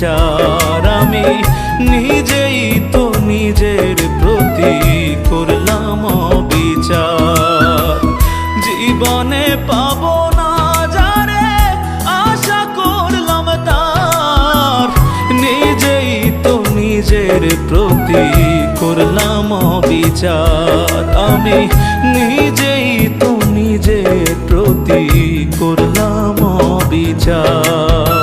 বিচার আমি নিজেই তো নিজের প্রতি করলাম বিচার। জীবনে পাবো না যারে আশা করলাম তার, নিজেই তো নিজের প্রতি করলাম বিচার আমি নিজেই তো নিজের প্রতি করলাম বিচার।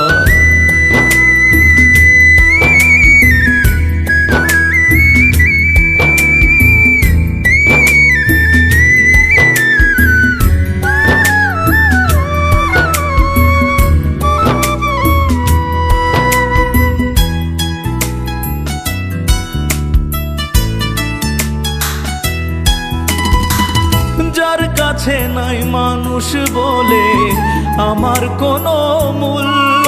যার কাছে নাই মানুষ বলে আমার কোনো মূল্য,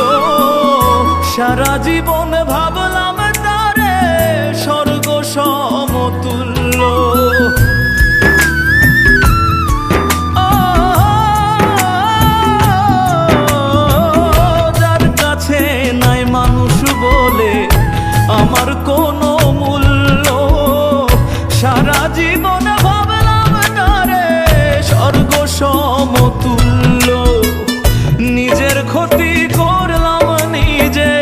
সারা জীবন ভাবলাম তারে স্বর্গ সমতুল্য। যার কাছে নাই মানুষ বলে আমার কোনো মূল্য, সারা জীবন স্বর্গ সমতুল্য। নিজের ক্ষতি করলাম নিজে,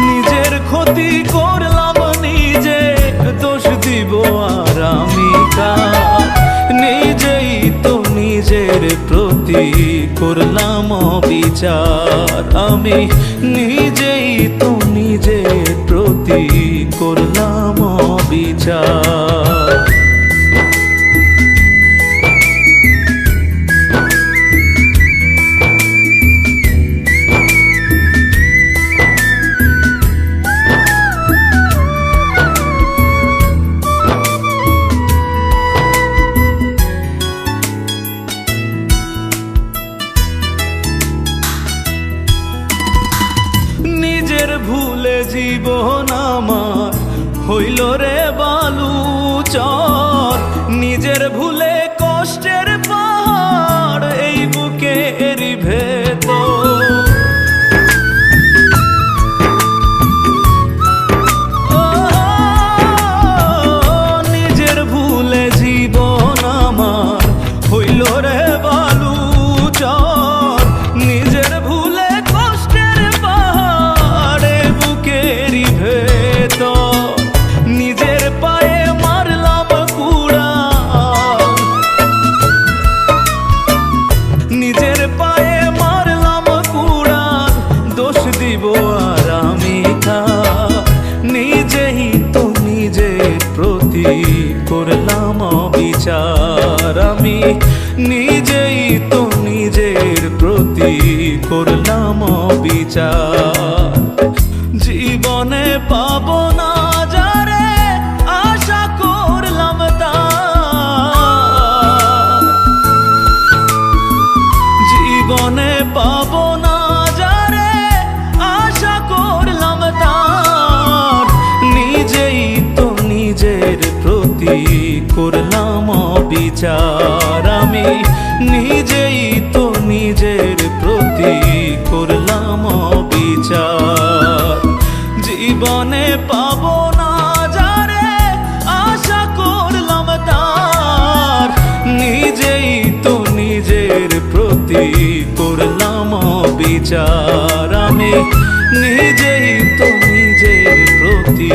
নিজের ক্ষতি করলাম নিজে, দোষ দিব আর আমি কার? নিজেই তো নিজের প্রতি করলাম বিচার আমি নিজেই তো নিজের প্রতি করলাম বিচার। নিজের ভুলে জীবন আমার হইল রে বালুচর, নিজের ভুলে কষ্টের পাহাড় এই বুকের ভেতর। নিজের ভুলে জীবন আমার হইল রে বালুচর, নিজের ভুলে নিজের পায়ে মারলাম কুড়া, নিজের পায়ে মারলাম কুড়া, দোষ দিব আর আমি কার? নিজেই তো নিজের প্রতি করলাম বিচার আমি নিজেই তো নিজের প্রতি করলাম বিচার। জীবনে পাবো না যারে আশা করলাম তার, জীবনে পাবো না যারে আশা করলাম তার, নিজেই তো নিজের প্রতি করলাম বিচার আমি নিজেই তো নিজের প্রতি করলাম বিচার। জীবনে পাবো না যারে আশা করলাম তার, নিজেই তো নিজের প্রতি করলাম বিচার আমি নিজেই তো নিজের প্রতি